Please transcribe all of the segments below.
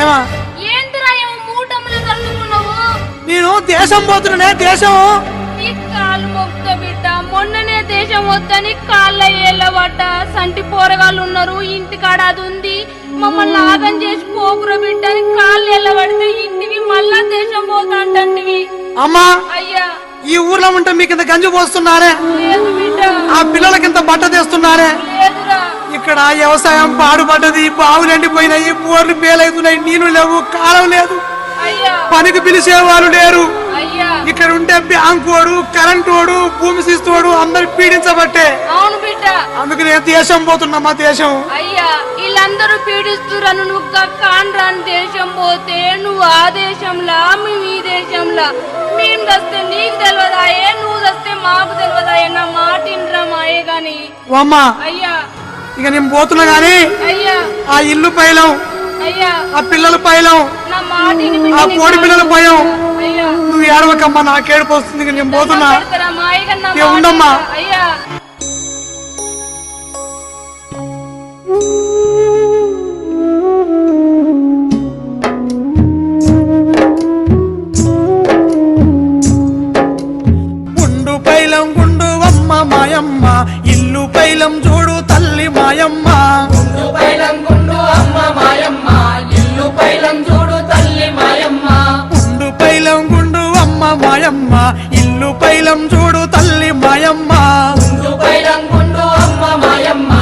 మాయమా ఏందిరా ఏమో మూటములు తల్లుకున్నావు? నేను దేశం పోతున్నా దేశం. నీ కాలు మొక్త బిడ్డ, మొన్ననే దేశం వద్దని కాళ్ళ ఏళ్ళబడ్డ సంటి పోరగాళ్ళు ఉన్నారు ఇంటికాడ, అది ఉంది మమ్మల్ని ఆగం చేసి పోకురా బిడ్డ అని కాళ్ళు ఎల్లబడితే ఇంటికి మళ్ళా దేశం పోతా అంటంటివి. అమ్మా అయ్యా ఈ ఊర్లో ఉంటే మీకు ఇంత గంజి పోస్తున్నారే, లేదు బిడ్డ, ఆ పిల్లలకి ఇంత బట్ట తెస్తున్నారే. లేదురా. ఇక్కడ వ్యవసాయం పాడుపడ్డది, బావులు ఎండిపోయినాయి, బోర్లు పేలవుతున్నాయి, నీళ్లు లేవు, కాలం లేదు, అయ్యా పనికి పిలిచే వాళ్ళు లేరు. అయ్యా ఇక్కడ ఉంటే బ్యాంకు వాడు, కరెంటు వాడు, భూమి శిస్తోడు అందరు పీడించబట్టే. అవును బిడ్డ, అందుకు నేను దేశం పోతున్నా. మా దేశం అయ్యా వీళ్ళందరూ పీడిస్తురను నువ్వు కాన్రాని దేశం పోతే నువ్వు ఆ దేశంలా మేము ఈ దేశంలా, మేము దస్తే నీకు తెలియదాయే, నువ్వు దస్తే మాకు తెలియదాయే. నా మాట ఇంద్రా మాయే గాని. అమ్మా అయ్యా ఇక నేను పోతున్నా గాని అయ్యా ఆ ఇల్లు పైలం, అయ్యా ఆ పిల్లలు పైలం, నా మాట ఆ కోడి పిల్లలు పైలం. అయ్యా నువ్వు ఏడవకమ్మా, నాకేడుపు వస్తుంది. ఇక నేను పోతున్నా. మాయ కన్నా ఇక ఉండమ్మా. అయ్యా గుండు పైలం గుండు అమ్మ మాయమ్మ, ఇల్లు పైలం చూడు తల్లి మాయమ్మ. గుండు పైలం గుండు అమ్మ మాయమ్మ, ఇల్లు పైలం చూడు తల్లి మాయమ్మ. గుండు పైలం గుండు అమ్మ మాయమ్మ, ఇల్లు పైలం చూడు తల్లి మాయమ్మ. గుండు పైలం గుండు అమ్మ మాయమ్మ,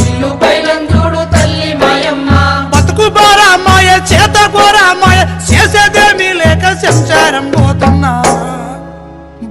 ఇల్లు పైలం చూడు తల్లి మాయమ్మ. బతుకు బారా మాయ, చేత కోరా మాయ, చేసేదేమీ లేక సంసారం పోతున్నా.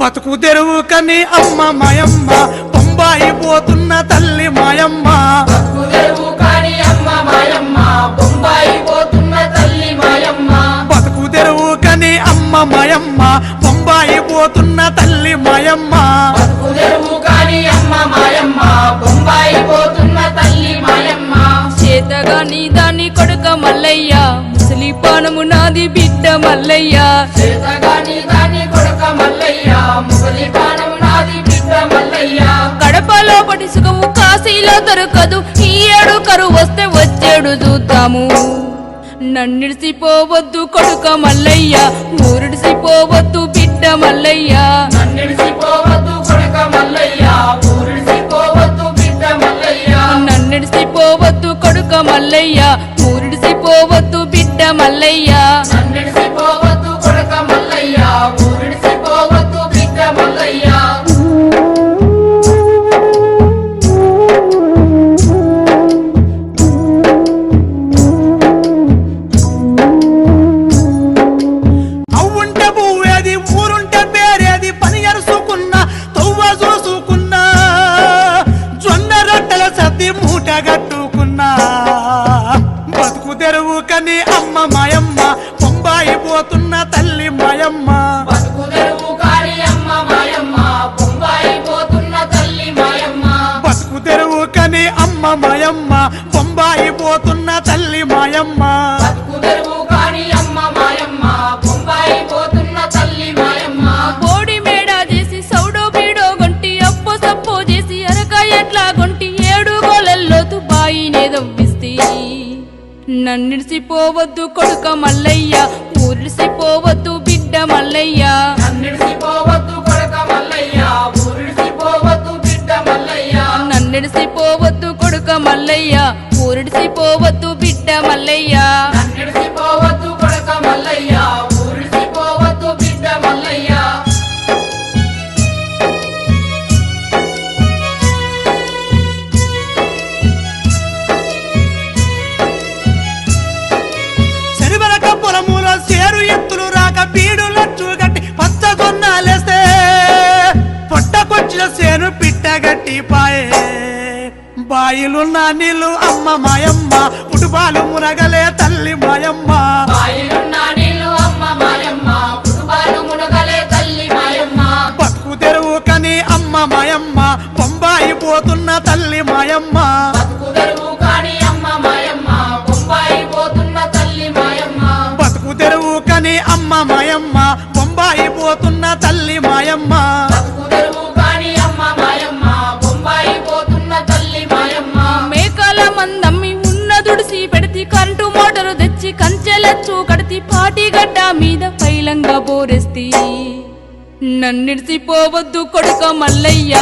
బతుకు తెరువు కని అమ్మ మాయమ్మ, బొంబాయి పోతున్న తల్లి మాయమ్మ. బతుకు తెరువు కాని అమ్మ మాయమ్మ, బొంబాయి పోతున్న తల్లి మాయమ్మ. బతుకు తెరువు కని అమ్మ మాయమ్మ, బొంబాయి పోతున్న తల్లి మాయమ్మ. బతుకు తెరువు కాని అమ్మ మాయమ్మ, బొంబాయి పోతున్న తల్లి మాయమ్మ. చేతగాని దాని కొడుక మల్లయ్య, ముసలి పానము నాది బిడ్డ మల్లయ్య. చేతగాని దాని కొడుక మల్లయ్య, ముసలి పానం నాది బిడ్డ మల్లయ్య. కడపలో పడి సుఖము కాశీలో దొరకదు, ఈ ఏడు కరువు వస్తే వచ్చేడు చూద్దాము. నన్నిడిసిపోవద్దు కొడుక మల్లయ్య, ఊరిడిసిపోవద్దు బిడ్డ మల్లయ్య. నన్నిడిసిపోవద్దు కొడుక మల్లయ్య, ఊరిడిసిపోవద్దు బిడ్డ మల్లయ్య. నన్నిడిసిపోవద్దు కొడుక మల్లయ్య, ఊరిడిసిపోవద్దు బిడ్డ మల్లయ్య. నన్నిడిసిపోవద్దు కొడుక మల్లయ్య, ఊరిడిసిపోవద్దు బిడ్డ మల్లయ్య. అవ్వుంటే పువ్వేది, ఊరుంటే పేరేది, పని అరుసుకున్నా తవ్వ చూసుకున్నా, జొన్న రొట్టెల సర్ది మూట కట్టుకున్నా. బతుకు తెరువు కని అమ్మ మాయమ్మ, బొంబాయి పోతున్న తల్లి మాయమ్మ. బతుకు తెరువు కాని అమ్మ మాయమ్మ, బొంబాయి పోతున్న తల్లి మాయమ్మ. బతుకు తెరువు కని అమ్మ మాయమ్మ, బొంబాయి పోతున్న తల్లి మాయమ్మ. బతుకు తెరువు కాని అమ్మ మాయమ్మ, బొంబాయి పోతున్న తల్లి మాయమ్మ. బోడి మేడ చేసి సౌడో బీడో గొంటి, అప్పు సప్పు చేసి అరక ఎట్లా గొంటి, ఏడు గోలల్లోతు బాయినే దవ్విస్తే. నన్నిడిసిపోవద్దు కొడుక మల్లయ్య, ఊరిడిసిపోవద్దు బిడ్డ మల్లయ్య. నన్నిడిసిపోవద్దు కొడుక మల్లయ్య, ఊరిడిసిపోవద్దు బిడ్డ మల్లయ్య. నన్నిడిసిపోవద్దు కొడుక మల్లయ్య, ఊరిడిసిపోవద్దు బిడ్డ మల్లయ్య. నన్నిడిసిపోవద్దు కొడుక మల్లయ్య, ఊరిడిసిపోవద్దు బిడ్డ మల్లయ్య. శనివరక పొలములో సేరు ఎత్తులు రాక బీడులచ్చు గట్టి పచ్చ జొన్నాలేస్తే, పొట్టకొచ్చిన సేను పిట్టగట్టి పాయే. బాయిలున్న నీళ్ళు అమ్మ మాయమ్మ, పుటుబాలు మునగలే తల్లి మాయమ్మ. బాయిలున్న నీళ్ళు అమ్మ మాయమ్మ, పుటుబాలు మునగలే తల్లి మాయమ్మ. బతుకు తెరువు కని అమ్మ మాయమ్మ, బొంబాయి పోతున్న తల్లి మాయమ్మ. బతుకు తెరువు కాని అమ్మ మాయమ్మ, బొంబాయి పోతున్న తల్లి మాయమ్మ. బతుకు తెరువు కని అమ్మ మాయమ్మ, బొంబాయి పోతున్న తల్లి మాయమ్మ. బతుకు తెరువు కాని అమ్మ మాయమ్మ, బొంబాయి పోతున్న తల్లి మాయమ్మ. మేకల మందమ్మి ఉన్న దుడిసి పెడితే కరెంటు మోటారు తెచ్చి కంచెల లచ్చు కడితి పాటిగడ్డ మీద పైలంగా బోరెస్తి నన్నిడిసిపోవద్దు కొడుక మల్లయ్య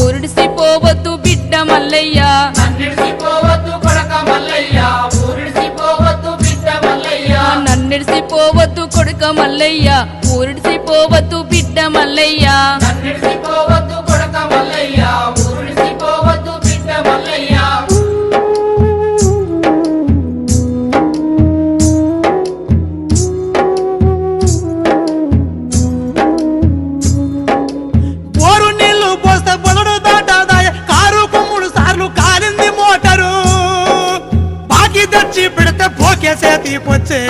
ఊరిడిసిపోవద్దు బిడ్డ మల్లయ్య నన్నిడిసిపోవద్దు కొడక మల్లయ్య ఊరిడిసిపోవద్దు బిడ్డ మల్లయ్య నన్నిడిసిపోవద్దు కొడుక మల్లయ్య ఊరిడిసిపోవద్దు బిడ్డ మల్లయ్య నన్నిడిసిపోవద్దు కొడక మల్లయ్య ఊరిడిసిపోవద్దు బిడ్డ మల్లయ్య పోరు నీళ్లు పోస్తే పొలడు దాటాదాయ కారు కొమ్ముడు సార్లు కాలింది మోటరు బాకి తెచ్చి పెడితే పోకేసే తీపొచ్చే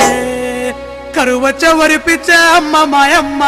కరువచ్చ వరిపిచ్చే అమ్మ మాయమ్మ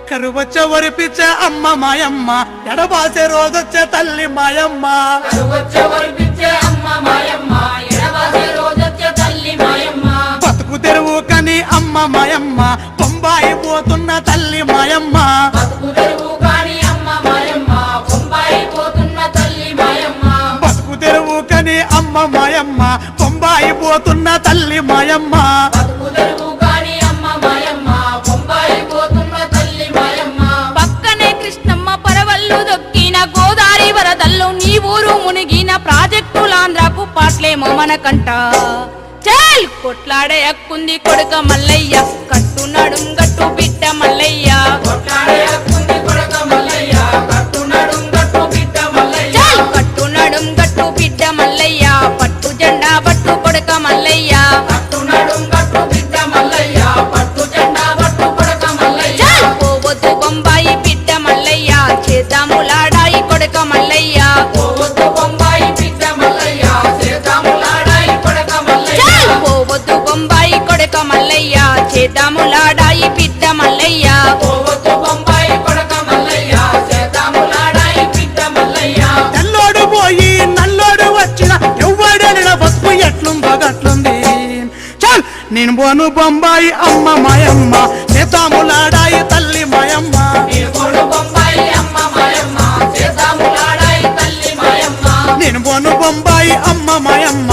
కరువచ్చ వరిపిచ్చే అమ్మ మాయమ్మ ఎడబాసే రోజొచ్చే తల్లి మాయమ్మ కరువచ్చే వరిపిచ్చే అమ్మ మాయమ్మ ఎడబాసే రోజొచ్చే తల్లి మాయమ్మ బతుకు తెరువు కని అమ్మ మాయమ్మ బొంబాయి పోతున్న తల్లి మాయమ్మ బతుకు తెరువు కాని అమ్మ మాయమ్మ బొంబాయి పోతున్న తల్లి మాయమ్మ బతుకు తెరువు కని అమ్మ మాయమ్మ బొంబాయి పోతున్న తల్లి మాయమ్మ బతుకు తెరువు కాని అమ్మ మాయమ్మ బొంబాయి పోతున్న తల్లి మాయమ్మ పక్కనే కృష్ణమ్మ పరవళ్ళు దొక్కిన గోదావరి వరదల్లో నీ ఊరు మునిగిన ప్రాజెక్టులాంధ్రకు పాట్లేమో మనకంట చల్ కొట్లాడే హక్కుంది కొడుక మల్లయ్య కట్టు నడుం గట్టు బిడ్డ మల్లయ్య కొట్లాడే హక్కుంది కొడక మల్లయ్య కట్టు నడుం గట్టు బిడ్డ మల్లయ్య చల్ కట్టు నడుం గట్టు బిడ్డ మల్లయ్య పట్టు జెండా బట్టు కొడుక మల్లయ్య కట్టు నడుం గట్టు బిడ్డ మల్లయ్య పట్టు జెండా పట్టు కొడక మల్లయ్య చల్ పోవద్దు బొంబాయి బిడ్డ మల్లయ్య చేద్దాము లాడాయి కొడుక మల్లయ్య పోవద్దు బొంబాయి బిడ్డ మల్లయ్య చేద్దాములాడాయి కొడక మల్లయ్య చల్ పోవద్దు బొంబాయి కొడుక మల్లయ్య చేద్దాము లాడాయి బిడ్డ మల్లయ్య పోవద్దు బొంబాయి కొడక మల్లయ్య చేద్దాములాడాయి బిడ్డ మల్లయ్య తెల్లోడు పోయి నల్లోడు వచ్చిన ఎవ్వడెలిన బతుకు ఎట్లుందో గట్లుంది చల్ నేను పోను బొంబాయి అమ్మ మాయమ్మ సీతాములాడాయి తల్లి మాయమ్మ నీకోడు బొంబాయి అమ్మ మాయమ్మ చేద్దాములాడాయి తల్లి మాయమ్మ నేను పోను బొంబాయి అమ్మ మాయమ్మ